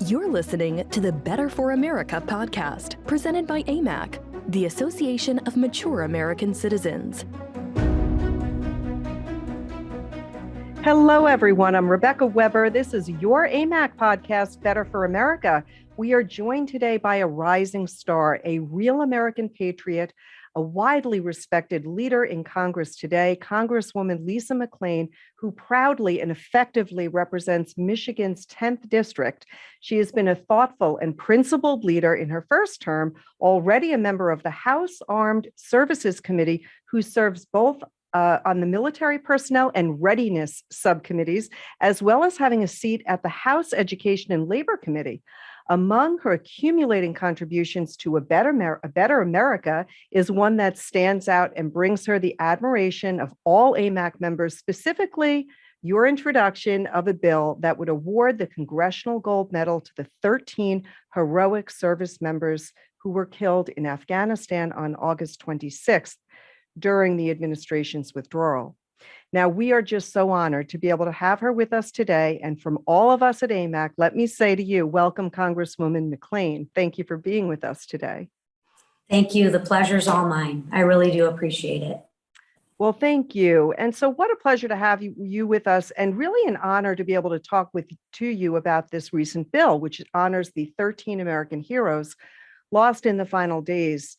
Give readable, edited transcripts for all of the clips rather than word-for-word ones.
You're listening to the Better for America podcast, presented by Amac, the Association of Mature American Citizens. Hello, everyone. I'm Rebecca Weber. This is your AMAC podcast, Better for America. We are joined today by a rising star, a real American patriot, a widely respected leader in Congress today, Congresswoman Lisa McClain, who proudly and effectively represents Michigan's 10th district. She has been a thoughtful and principled leader in her first term, already a member of the House Armed Services Committee, who serves both on the military personnel and readiness subcommittees, as well as having a seat at the House Education and Labor Committee. Among her accumulating contributions to a better America is one that stands out and brings her the admiration of all AMAC members, specifically your introduction of a bill that would award the Congressional Gold Medal to the 13 heroic service members who were killed in Afghanistan on August 26th during the administration's withdrawal. Now, we are just so honored to be able to have her with us today. And from all of us at AMAC, let me say to you, welcome, Congresswoman McClain. Thank you for being with us today. Thank you. The pleasure's all mine. I really do appreciate it. Well, thank you. And so what a pleasure to have you with us, and really an honor to be able to talk to you about this recent bill, which honors the 13 American heroes lost in the final days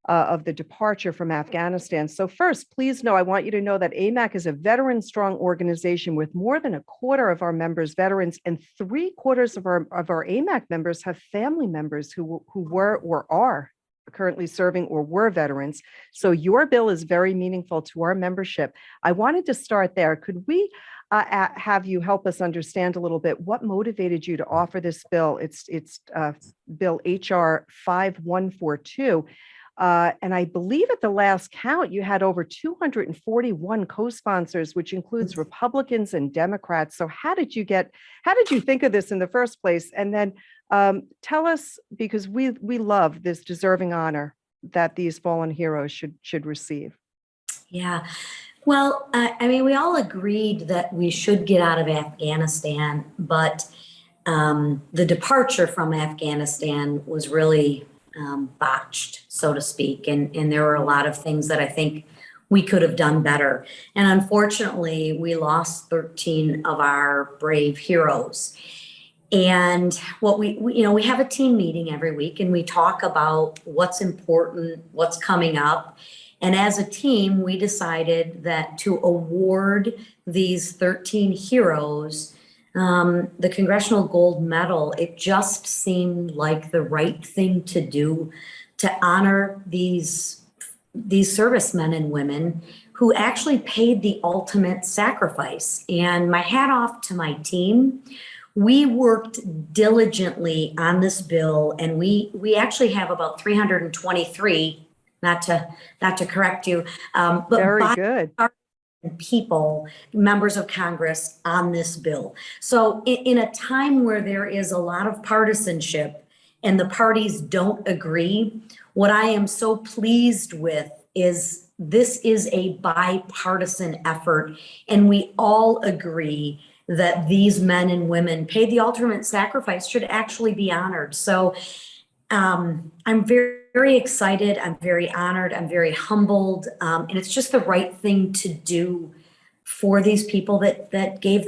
of the departure from Afghanistan. So first, please know, I want you to know that AMAC is a veteran-strong organization with more than a quarter of our members veterans, and 3/4 of our AMAC members have family members who were or are currently serving or were veterans. So your bill is very meaningful to our membership. I wanted to start there. Could we have you help us understand a little bit what motivated you to offer this bill? It's Bill HR 5142. And I believe at the last count, you had over 241 co-sponsors, which includes Republicans and Democrats. So how did you think of this in the first place? And then tell us, because we love this deserving honor that these fallen heroes should receive. Yeah. Well, I mean, we all agreed that we should get out of Afghanistan, but the departure from Afghanistan was really botched, so to speak. And there were a lot of things that I think we could have done better. And unfortunately, we lost 13 of our brave heroes. And what we have a team meeting every week, and we talk about what's important, what's coming up. And as a team, we decided that to award these 13 heroes the Congressional Gold Medal, it just seemed like the right thing to do to honor these servicemen and women who actually paid the ultimate sacrifice. And my hat off to my team. We worked diligently on this bill, and we actually have about 323, not to correct you, but very good people, members of Congress, on this bill. So in a time where there is a lot of partisanship and the parties don't agree, what I am so pleased with is this is a bipartisan effort, and we all agree that these men and women paid the ultimate sacrifice should actually be honored. So I'm very excited. I'm very honored. I'm very humbled. And it's just the right thing to do for these people that gave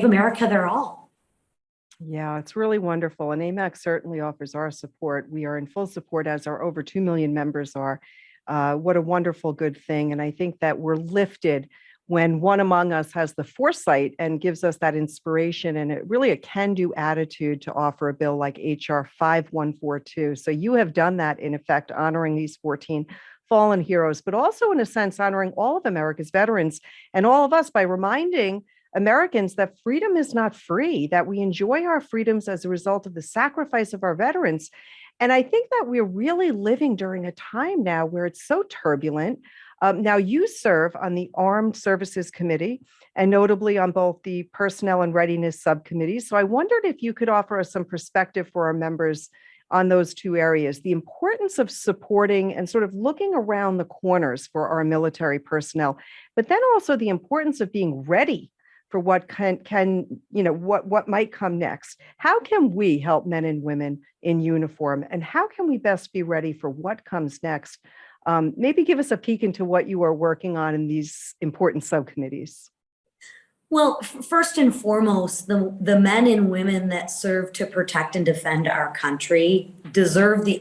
America their all. Yeah, it's really wonderful. And AMAC certainly offers our support. We are in full support, as our over 2 million members are. What a wonderful, good thing. And I think that we're lifted when one among us has the foresight and gives us that inspiration and really a can-do attitude to offer a bill like HR 5142. So you have done that, in effect, honoring these 14 fallen heroes, but also in a sense, honoring all of America's veterans and all of us by reminding Americans that freedom is not free, that we enjoy our freedoms as a result of the sacrifice of our veterans. And I think that we're really living during a time now where it's so turbulent. Now, you serve on the Armed Services Committee, and notably on both the Personnel and Readiness subcommittees. So I wondered if you could offer us some perspective for our members on those two areas, the importance of supporting and sort of looking around the corners for our military personnel, but then also the importance of being ready for what what might come next. How can we help men and women in uniform, and how can we best be ready for what comes next? Maybe give us a peek into what you are working on in these important subcommittees. Well, first and foremost, the men and women that serve to protect and defend our country deserve the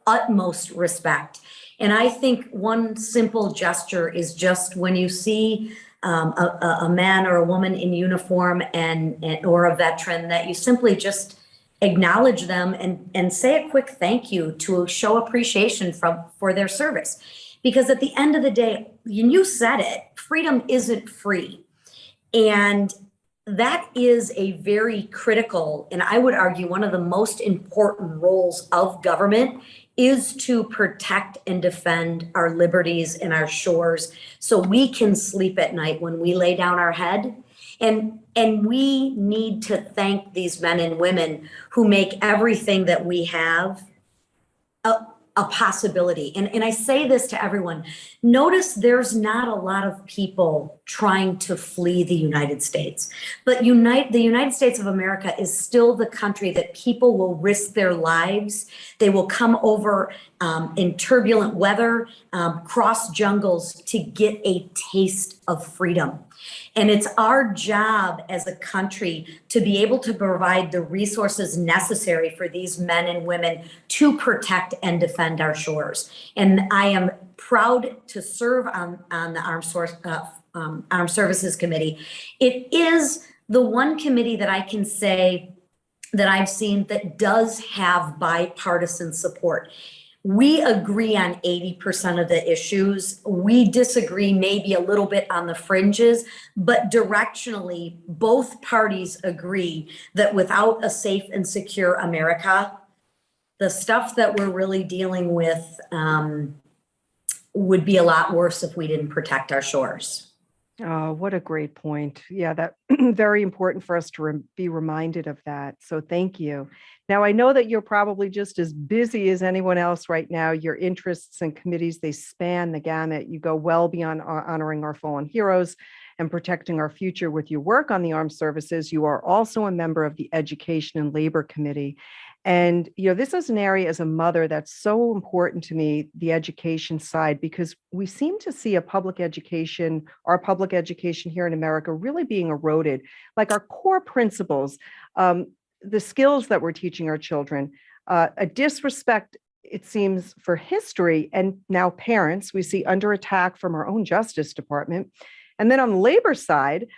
utmost respect. And I think one simple gesture is just when you see a man or a woman in uniform or a veteran, that you simply just acknowledge them and say a quick thank you to show appreciation for their service. Because at the end of the day, you said it, freedom isn't free. And that is a very critical, and I would argue one of the most important roles of government, is to protect and defend our liberties and our shores so we can sleep at night when we lay down our head. And we need to thank these men and women who make everything that we have a possibility. And I say this to everyone. Notice there's not a lot of people trying to flee the United States, but the United States of America is still the country that people will risk their lives. They will come over in turbulent weather, cross jungles to get a taste of freedom. And it's our job as a country to be able to provide the resources necessary for these men and women to protect and defend our shores. And I am proud to serve on the Armed Services Committee. It is the one committee that I can say that I've seen that does have bipartisan support. We agree on 80% of the issues. We disagree maybe a little bit on the fringes, but directionally, both parties agree that without a safe and secure America, the stuff that we're really dealing with would be a lot worse if we didn't protect our shores. Oh, what a great point. Yeah, that very important for us to be reminded of that. So thank you. Now, I know that you're probably just as busy as anyone else right now. Your interests and committees, they span the gamut. You go well beyond honoring our fallen heroes and protecting our future with your work on the armed services. You are also a member of the Education and Labor Committee. And, this is an area as a mother that's so important to me, the education side, because we seem to see our public education here in America really being eroded, like our core principles, the skills that we're teaching our children, a disrespect, it seems, for history and now parents. We see under attack from our own Justice Department. And then on the labor side,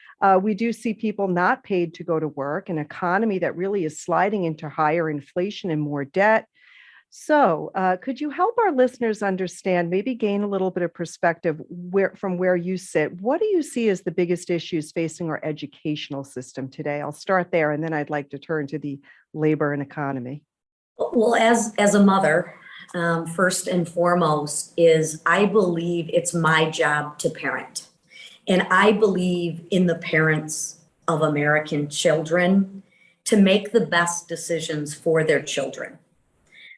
we do see people not paid to go to work, an economy that really is sliding into higher inflation and more debt. So could you help our listeners understand, maybe gain a little bit of perspective from where you sit? What do you see as the biggest issues facing our educational system today? I'll start there, and then I'd like to turn to the labor and economy. Well, as a mother, first and foremost is I believe it's my job to parent. And I believe in the parents of American children to make the best decisions for their children.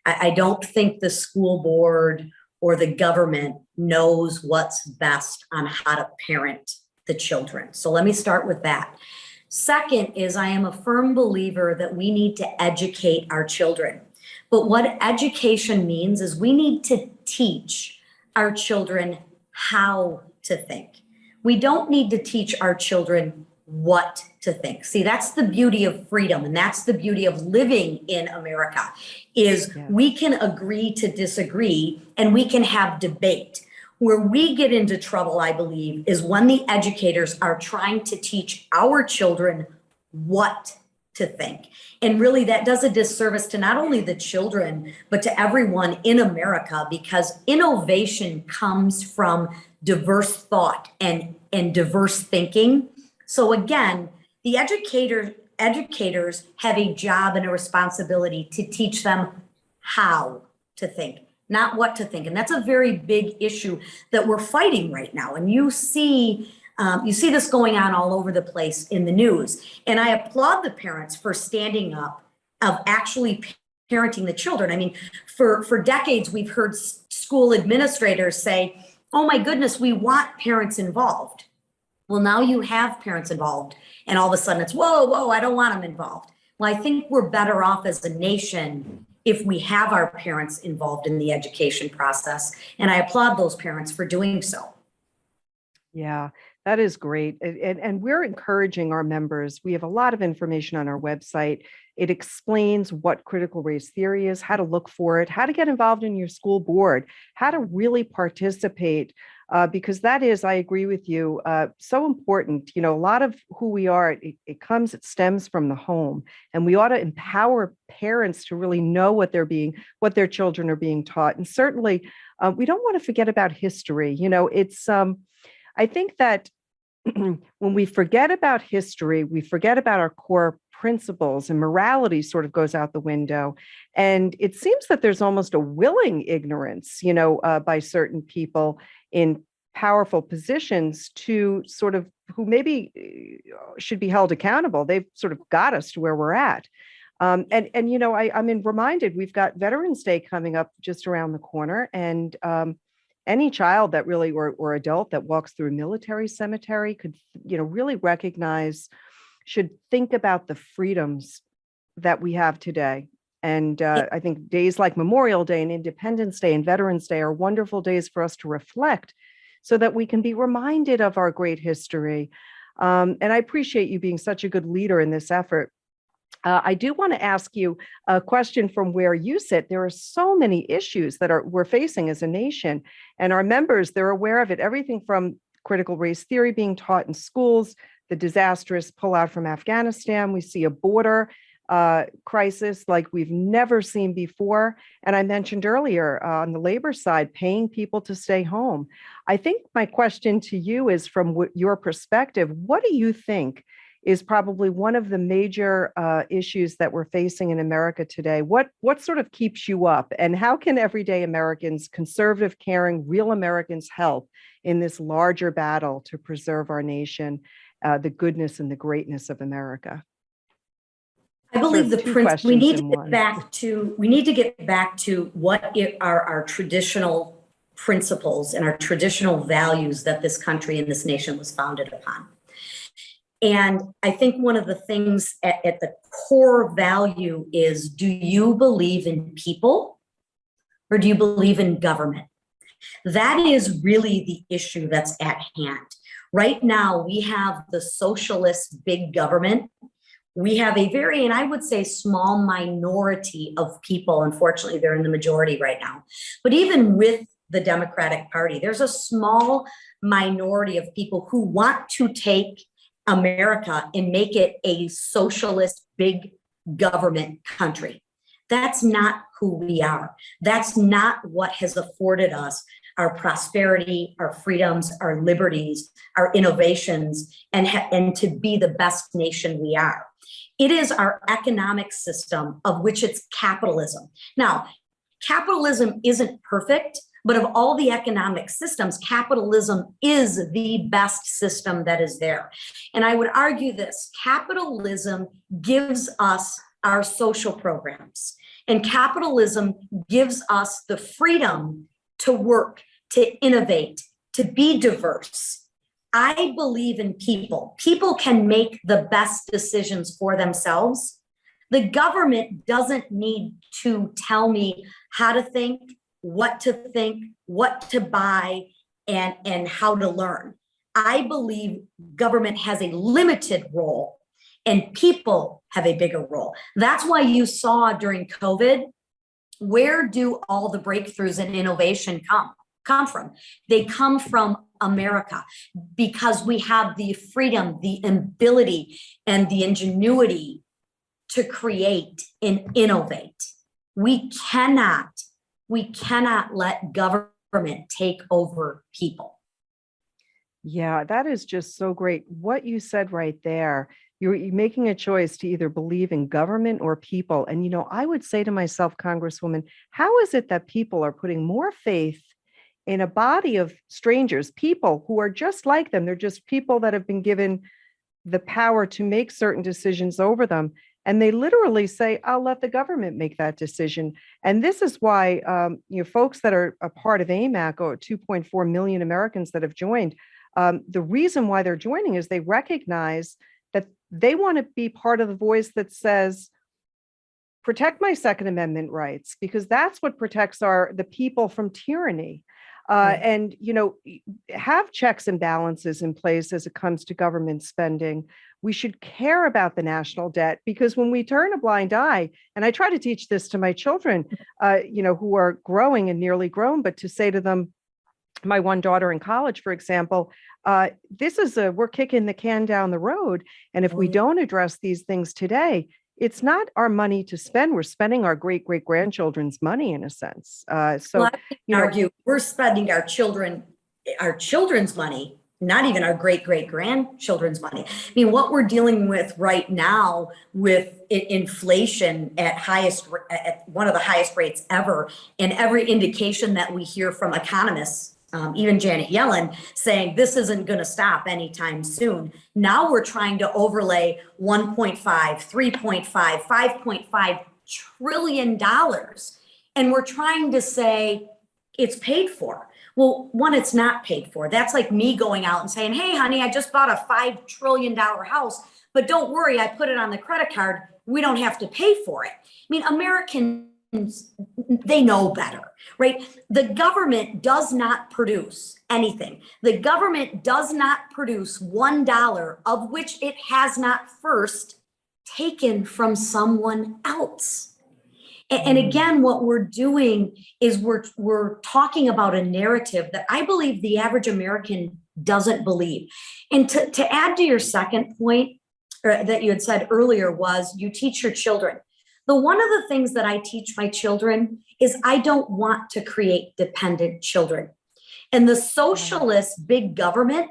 I don't think the school board or the government knows what's best on how to parent the children. So let me start with that. Second is I am a firm believer that we need to educate our children. But what education means is we need to teach our children how to think. We don't need to teach our children what to think. See, that's the beauty of freedom, and that's the beauty of living in America, is we can agree to disagree and we can have debate. Where we get into trouble, I believe, is when the educators are trying to teach our children what to think. And really that does a disservice to not only the children, but to everyone in America, because innovation comes from diverse thought and diverse thinking. So again, the educators have a job and a responsibility to teach them how to think, not what to think. And that's a very big issue that we're fighting right now. And you see this going on all over the place in the news. And I applaud the parents for standing up, of actually parenting the children. I mean, for decades, we've heard school administrators say, oh my goodness, we want parents involved. Well, now you have parents involved, and all of a sudden it's, whoa, I don't want them involved. Well, I think we're better off as a nation if we have our parents involved in the education process. And I applaud those parents for doing so. Yeah, that is great. And we're encouraging our members. We have a lot of information on our website. It explains what critical race theory is, how to look for it, how to get involved in your school board, how to really participate, because that is, I agree with you, so important. You know, a lot of who we are, it stems from the home, and we ought to empower parents to really know what their children are being taught. And certainly, we don't want to forget about history. You know, I think that when we forget about history, we forget about our core principles, and morality sort of goes out the window. And it seems that there's almost a willing ignorance, by certain people in powerful positions to sort of who maybe should be held accountable. They've sort of got us to where we're at. I'm reminded we've got Veterans Day coming up just around the corner, and any child that really, or adult that walks through a military cemetery could, really should think about the freedoms that we have today. And I think days like Memorial Day and Independence Day and Veterans Day are wonderful days for us to reflect so that we can be reminded of our great history. And I appreciate you being such a good leader in this effort. I do want to ask you a question from where you sit. There are so many issues that we're facing as a nation, and our members, they're aware of it. Everything from critical race theory being taught in schools, the disastrous pullout from Afghanistan. We see a border crisis like we've never seen before. And I mentioned earlier on the labor side, paying people to stay home. I think my question to you is, from your perspective, what do you think is probably one of the major issues that we're facing in America today? What sort of keeps you up, and how can everyday Americans, conservative, caring, real Americans, help in this larger battle to preserve our nation, the goodness and the greatness of America? I believe we need to get back to what are our traditional principles and our traditional values that this country and this nation was founded upon. And I think one of the things at the core value is, do you believe in people or do you believe in government? That is really the issue that's at hand. Right now, we have the socialist big government. We have a very, and I would say, small minority of people. Unfortunately, they're in the majority right now. But even with the Democratic Party, there's a small minority of people who want to take America and make it a socialist big government country. That's not who we are. That's not what has afforded us our prosperity, our freedoms, our liberties, our innovations, and to be the best nation we are. It is our economic system, of which it's capitalism. Now, capitalism isn't perfect, but of all the economic systems, capitalism is the best system that is there. And I would argue this: capitalism gives us our social programs, and capitalism gives us the freedom to work, to innovate, to be diverse. I believe in people. People can make the best decisions for themselves. The government doesn't need to tell me how to think, what to buy, and how to learn. I believe government has a limited role and people have a bigger role. That's why you saw during COVID, where do all the breakthroughs and innovation come from? They come from America, because we have the freedom, the ability, and the ingenuity to create and innovate. We cannot let government take over people. Yeah, that is just so great. What you said right there, you're making a choice to either believe in government or people. And, I would say to myself, Congresswoman, how is it that people are putting more faith in a body of strangers, people who are just like them? They're just people that have been given the power to make certain decisions over them. And they literally say, I'll let the government make that decision. And this is why, folks that are a part of AMAC, or 2.4 million Americans that have joined, The reason why they're joining is they recognize that they want to be part of the voice that says, protect my Second Amendment rights, because that's what protects the people from tyranny. Right. And, have checks and balances in place as it comes to government spending. We should care about the national debt, because when we turn a blind eye, and I try to teach this to my children, who are growing and nearly grown, but to say to them, my one daughter in college, for example, we're kicking the can down the road. And if we don't address these things today, it's not our money to spend. We're spending our great-great-grandchildren's money, in a sense. Well, I can argue we're spending our children's money, not even our great-great-grandchildren's money. I mean, what we're dealing with right now with inflation at one of the highest rates ever, and every indication that we hear from economists, even Janet Yellen, saying this isn't going to stop anytime soon. Now we're trying to overlay 1.5, 3.5, 5.5 trillion dollars. And we're trying to say it's paid for. Well, one, it's not paid for. That's like me going out and saying, hey, honey, I just bought a $5 trillion house, but don't worry, I put it on the credit card. We don't have to pay for it. I mean, Americans, they know better, right? The government does not produce anything. The government does not produce $1 of which it has not first taken from someone else. And again, what we're doing is we're talking about a narrative that I believe the average American doesn't believe. And to add to your second point that you had said earlier was you teach your children. One of the things that I teach my children is I don't want to create dependent children. And the socialist big government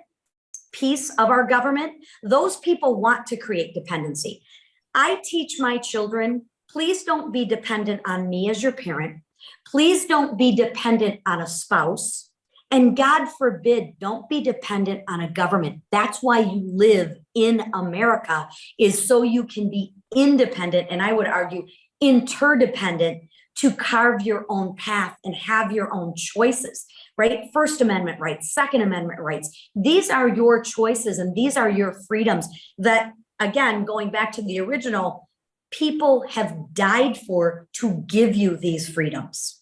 piece of our government, those people want to create dependency. I teach my children, please don't be dependent on me as your parent. Please don't be dependent on a spouse. And God forbid, don't be dependent on a government. That's why you live in America, is so you can be independent, and I would argue interdependent, to carve your own path and have your own choices, right? First Amendment rights, Second Amendment rights. These are your choices and these are your freedoms that, again, going back to the original, people have died for to give you these freedoms.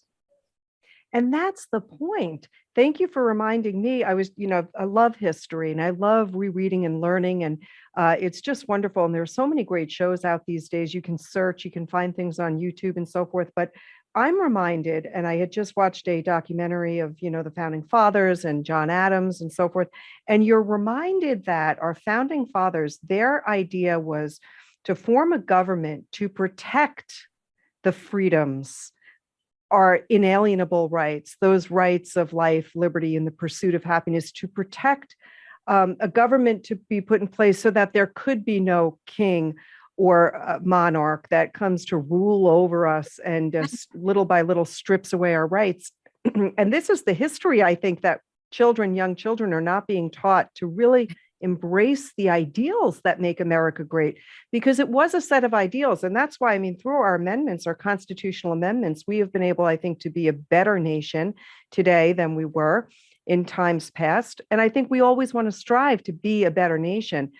And that's the point. Thank you for reminding me. I love history and I love rereading and learning, and it's just wonderful. And there's so many great shows out these days. You can search, you can find things on YouTube and so forth. But I'm reminded, and I had just watched a documentary of, the founding fathers and John Adams and so forth. And you're reminded that our founding fathers, their idea was to form a government to protect the freedoms, our inalienable rights, those rights of life, liberty, and the pursuit of happiness, to protect a government to be put in place so that there could be no king or monarch that comes to rule over us and just little by little strips away our rights. And this is the history, I think, that young children are not being taught to really embrace the ideals that make America great, because it was a set of ideals. And that's why, through our amendments, our constitutional amendments, we have been able, I think, to be a better nation today than we were in times past. And I think we always want to strive to be a better nation.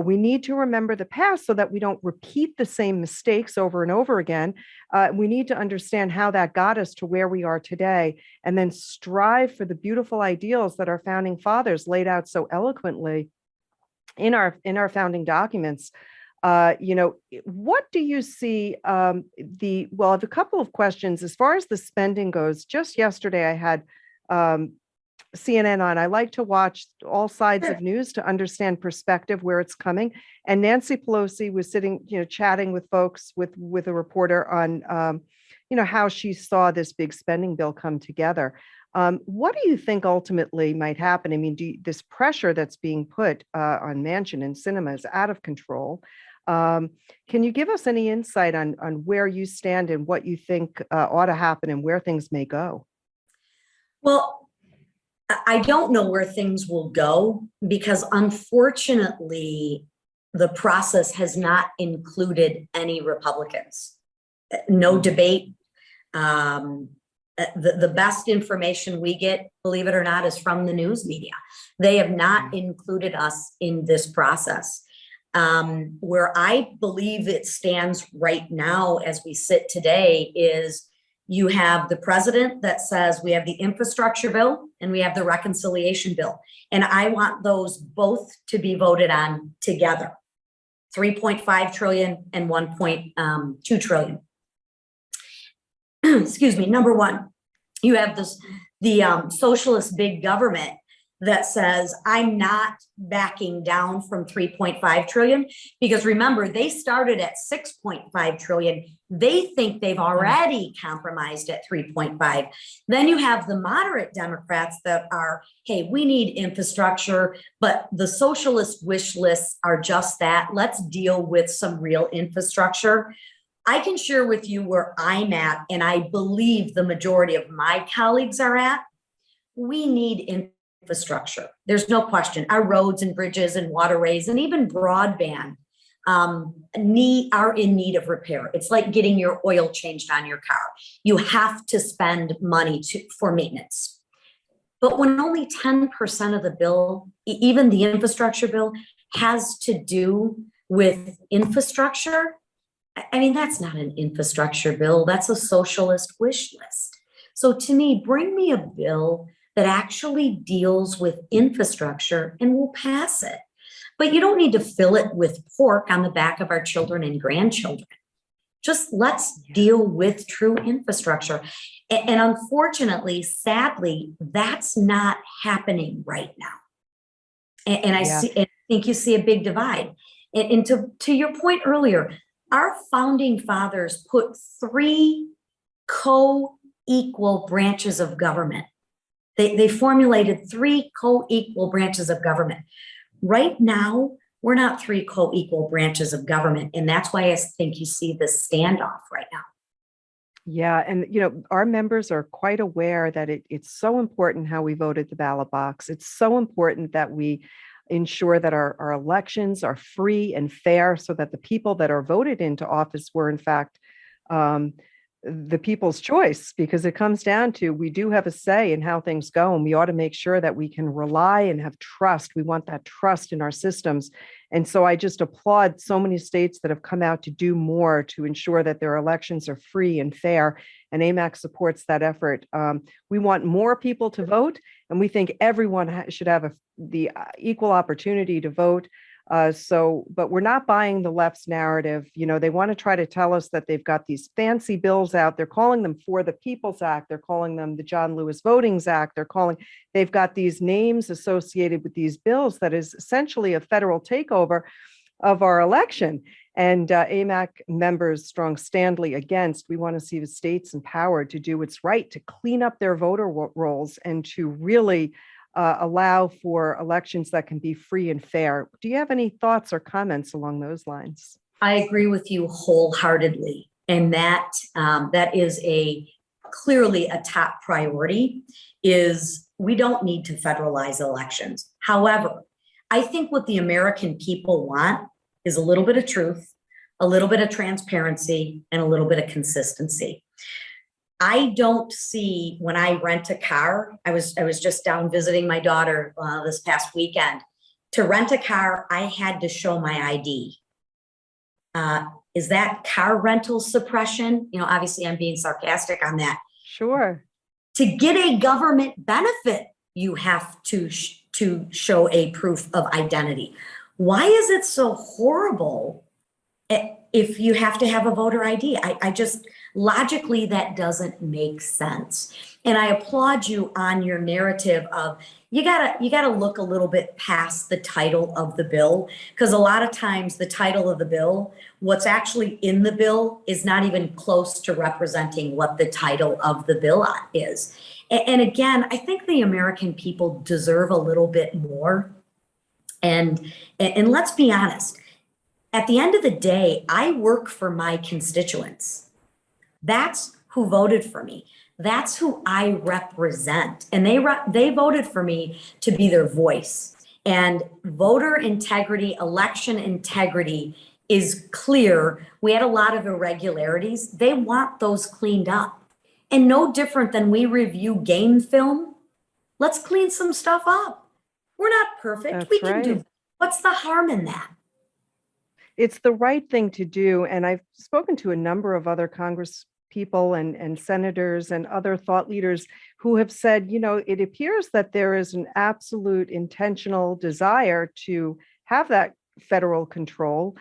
We need to remember the past so that we don't repeat the same mistakes over and over again. We need to understand how that got us to where we are today, and then strive for the beautiful ideals that our founding fathers laid out so eloquently in our founding documents. What do you see? I have a couple of questions as far as the spending goes. Just yesterday, I had CNN on. I like to watch all sides of news to understand perspective, where it's coming. And Nancy Pelosi was sitting, chatting with folks, with a reporter on, how she saw this big spending bill come together. What do you think ultimately might happen? This pressure that's being put on Manchin and Sinema is out of control. Can you give us any insight on where you stand and what you think ought to happen and where things may go? Well, I don't know where things will go, because unfortunately, the process has not included any Republicans. No debate. the best information we get, believe it or not, is from the news media. They have not included us in this process. Where I believe it stands right now as we sit today is you have the president that says we have the infrastructure bill and we have the reconciliation bill. And I want those both to be voted on together. 3.5 trillion and 1.2 trillion. Excuse me. Number one, you have the socialist big government that says, I'm not backing down from 3.5 trillion, because remember, they started at 6.5 trillion. They think they've already compromised at 3.5. Then you have the moderate Democrats that are, hey, we need infrastructure, but the socialist wish lists are just that. Let's deal with some real infrastructure. I can share with you where I'm at, and I believe the majority of my colleagues are at. We need infrastructure. There's no question. Our roads and bridges and waterways and even broadband are in need of repair. It's like getting your oil changed on your car. You have to spend money for maintenance. But when only 10% of the bill, even the infrastructure bill, has to do with infrastructure, I mean, that's not an infrastructure bill. That's a socialist wish list. So to me, bring me a bill that actually deals with infrastructure and we'll pass it. But you don't need to fill it with pork on the back of our children and grandchildren. Just let's deal with true infrastructure. And unfortunately, sadly, that's not happening right now. And I think you see a big divide. And to your point earlier, our founding fathers put 3 co-equal branches of government. They formulated 3 co-equal branches of government. Right now, we're not 3 co-equal branches of government. And that's why I think you see this standoff right now. Yeah. And, our members are quite aware that it's so important how we vote at the ballot box. It's so important that we ensure that our elections are free and fair so that the people that are voted into office were, in fact, the people's choice, because it comes down to, we do have a say in how things go, and we ought to make sure that we can rely and have trust. We want that trust in our systems. And so I just applaud so many states that have come out to do more to ensure that their elections are free and fair. And AMAC supports that effort. We want more people to vote, and we think everyone should have the equal opportunity to vote. But we're not buying the left's narrative. They want to try to tell us that they've got these fancy bills out. They're calling them For the People's Act. They're calling them the John Lewis Votings Act. They've got these names associated with these bills that is essentially a federal takeover of our election. And AMAC members strong standly against. We want to see the states empowered to do what's right, to clean up their voter rolls and to really allow for elections that can be free and fair. Do you have any thoughts or comments along those lines? I agree with you wholeheartedly. And that is clearly a top priority. Is we don't need to federalize elections. However, I think what the American people want is a little bit of truth, a little bit of transparency, and a little bit of consistency. I don't see, when I rent a car, I was just down visiting my daughter this past weekend. To rent a car, I had to show my ID. Is that car rental suppression? Obviously I'm being sarcastic on that. Sure. To get a government benefit, you have to show a proof of identity. Why is it so horrible if you have to have a voter ID? I just, logically, that doesn't make sense. And I applaud you on your narrative of, you gotta look a little bit past the title of the bill, because a lot of times the title of the bill, what's actually in the bill is not even close to representing what the title of the bill is. And again, I think the American people deserve a little bit more. And let's be honest, at the end of the day, I work for my constituents. That's who voted for me. That's who I represent. And they voted for me to be their voice. And voter integrity, election integrity is clear. We had a lot of irregularities. They want those cleaned up. And no different than we review game film. Let's clean some stuff up. We're not perfect. That's We can right. do that. What's the harm in that? It's the right thing to do. And I've spoken to a number of other Congress people and senators and other thought leaders who have said, it appears that there is an absolute intentional desire to have that federal control,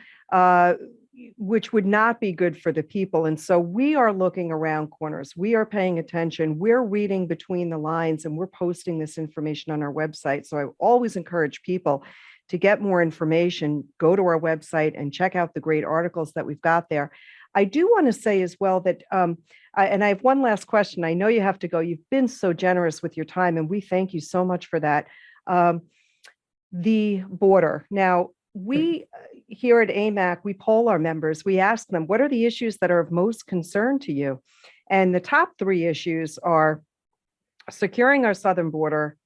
which would not be good for the people. And so we are looking around corners. We are paying attention. We're reading between the lines, and we're posting this information on our website. So I always encourage people to get more information, go to our website and check out the great articles that we've got there. I do want to say as well that, and I have one last question. I know you have to go. You've been so generous with your time, and we thank you so much for that. The border. Now, we here at AMAC, we poll our members. We ask them, what are the issues that are of most concern to you? And the top 3 issues are securing our southern border,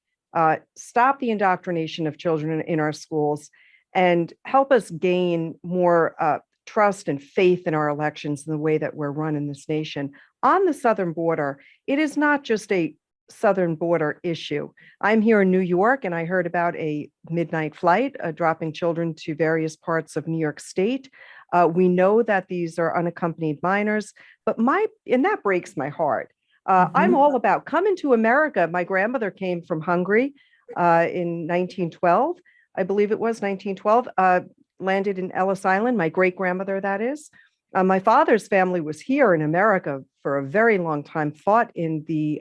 stop the indoctrination of children in our schools, and help us gain more trust and faith in our elections and the way that we're run in this nation. On the southern border, it is not just a southern border issue. I'm here in New York, and I heard about a midnight flight dropping children to various parts of New York State. We know that these are unaccompanied minors, but that breaks my heart. I'm all about coming to America. My grandmother came from Hungary in 1912. I believe it was 1912, landed in Ellis Island, my great-grandmother, that is. My father's family was here in America for a very long time, fought in the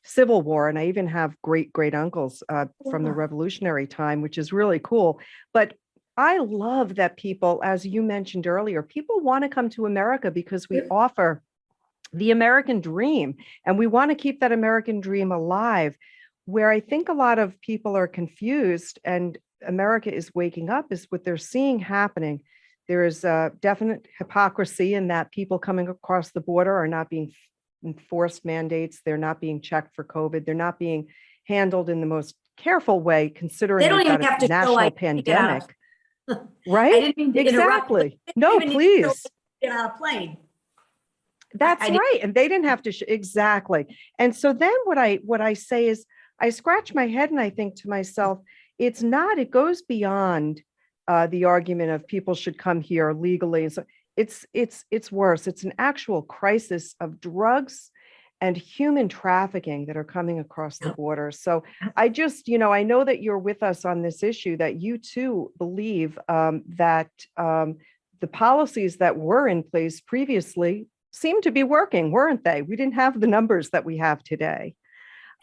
Civil War, and I even have great-great-uncles from the Revolutionary time, which is really cool. But I love that people, as you mentioned earlier, people want to come to America because we offer the American dream, and we want to keep that American dream alive. Where I think a lot of people are confused, and America is waking up, is what they're seeing happening. There is a definite hypocrisy in that people coming across the border are not being enforced mandates. They're not being checked for COVID. They're not being handled in the most careful way, considering They don't even have to show national pandemic. Right? I didn't mean to Exactly. interrupt. No, please. Get on a plane. That's right. And they didn't have to exactly. And so then what I say is, I scratch my head and I think to myself, it goes beyond the argument of people should come here legally. So it's worse. It's an actual crisis of drugs and human trafficking that are coming across the border. So I just, I know that you're with us on this issue, that you too believe that the policies that were in place previously seem to be working, weren't they? We didn't have the numbers that we have today.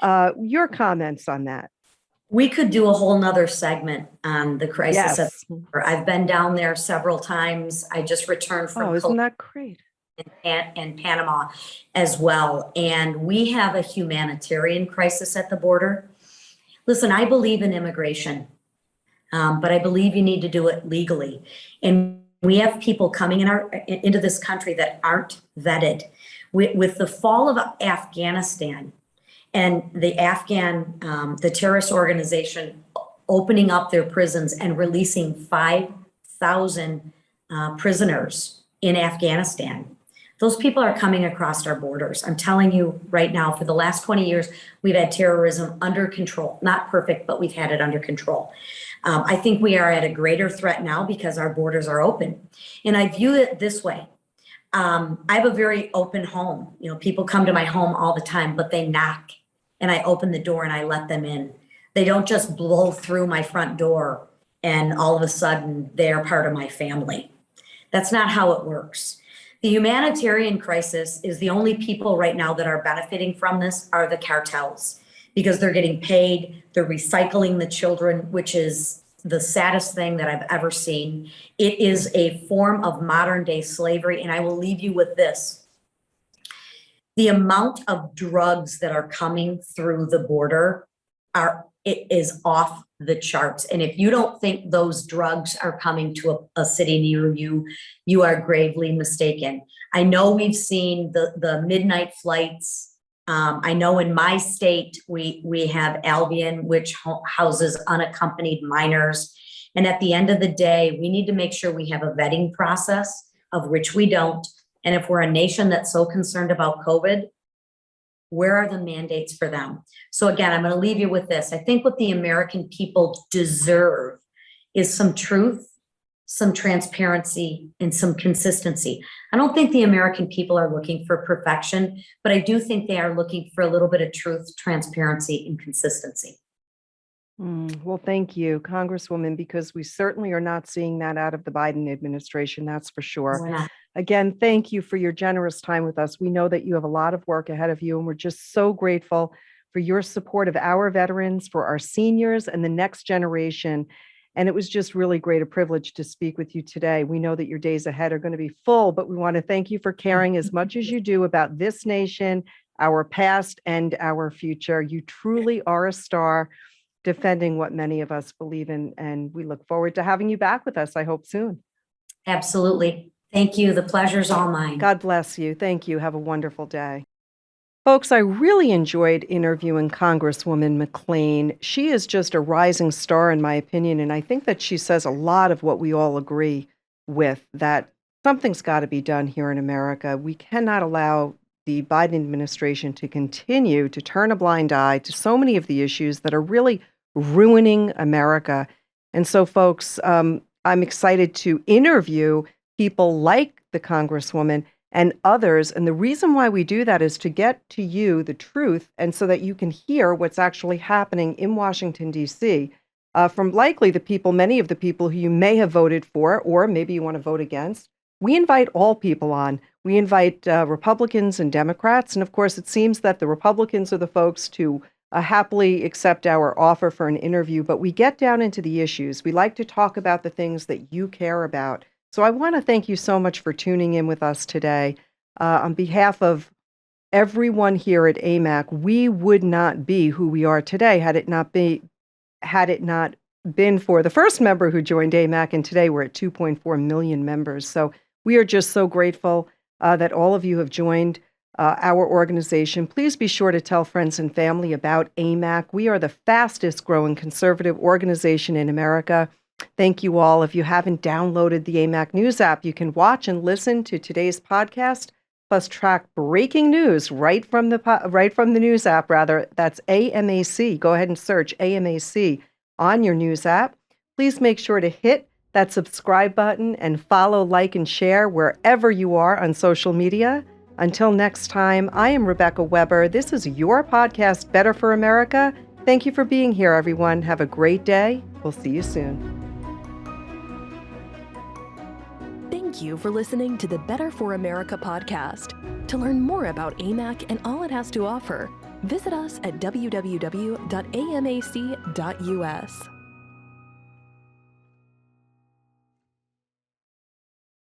Your comments on that? We could do a whole nother segment on the crisis. Yes. I've been down there several times. I just returned from isn't that great? And Panama as well. And we have a humanitarian crisis at the border. Listen, I believe in immigration, but I believe you need to do it legally. And we have people coming into this country that aren't vetted. With the fall of Afghanistan and the terrorist organization opening up their prisons and releasing 5,000 prisoners in Afghanistan, those people are coming across our borders. I'm telling you right now, for the last 20 years, we've had terrorism under control. Not perfect, but we've had it under control. I think we are at a greater threat now because our borders are open. And I view it this way. I have a very open home. People come to my home all the time, but they knock and I open the door and I let them in. They don't just blow through my front door and all of a sudden they're part of my family. That's not how it works. The humanitarian crisis is the only people right now that are benefiting from this are the cartels, because they're getting paid, they're recycling the children, which is the saddest thing that I've ever seen. It is a form of modern day slavery. And I will leave you with this. The amount of drugs that are coming through the border it is off the charts. And if you don't think those drugs are coming to a city near you, you are gravely mistaken. I know we've seen the midnight flights. I know in my state, we have Albion, which houses unaccompanied minors. And at the end of the day, we need to make sure we have a vetting process, of which we don't. And if we're a nation that's so concerned about COVID, Where are the mandates for them? So again, I'm going to leave you with this. I think what the American people deserve is some truth, some transparency, and some consistency. I don't think the American people are looking for perfection, but I do think they are looking for a little bit of truth, transparency, and consistency. Well, thank you, Congresswoman, because we certainly are not seeing that out of the Biden administration, that's for sure. We're not. Again, thank you for your generous time with us. We know that you have a lot of work ahead of you, and we're just so grateful for your support of our veterans, for our seniors, and the next generation. And it was just really a privilege to speak with you today. We know that your days ahead are going to be full, but we want to thank you for caring as much as you do about this nation, our past, and our future. You truly are a star, defending what many of us believe in, and we look forward to having you back with us, I hope soon. Absolutely. Thank you. The pleasure's all mine. God bless you. Thank you. Have a wonderful day. Folks, I really enjoyed interviewing Congresswoman McClain. She is just a rising star, in my opinion, and I think that she says a lot of what we all agree with, that something's got to be done here in America. We cannot allow the Biden administration to continue to turn a blind eye to so many of the issues that are really ruining America. And so, folks, I'm excited to interview people like the Congresswoman and others. And the reason why we do that is to get to you the truth, and so that you can hear what's actually happening in Washington, D.C., from likely many of the people who you may have voted for, or maybe you want to vote against. We invite all people on. We invite Republicans and Democrats. And of course, it seems that the Republicans are the folks to happily accept our offer for an interview, but we get down into the issues. We like to talk about the things that you care about. So I want to thank you so much for tuning in with us today. On behalf of everyone here at AMAC, we would not be who we are today had it not been for the first member who joined AMAC, and today we're at 2.4 million members. So we are just so grateful that all of you have joined our organization. Please be sure to tell friends and family about AMAC. We are the fastest growing conservative organization in America. Thank you all. If you haven't downloaded the AMAC News app, you can watch and listen to today's podcast, plus track breaking news right from the news app. That's AMAC. Go ahead and search AMAC on your news app. Please make sure to hit that subscribe button and follow, like, and share wherever you are on social media. Until next time, I am Rebecca Weber. This is your podcast, Better for America. Thank you for being here, everyone. Have a great day. We'll see you soon. Thank you for listening to the Better for America podcast. To learn more about AMAC and all it has to offer, visit us at www.amac.us.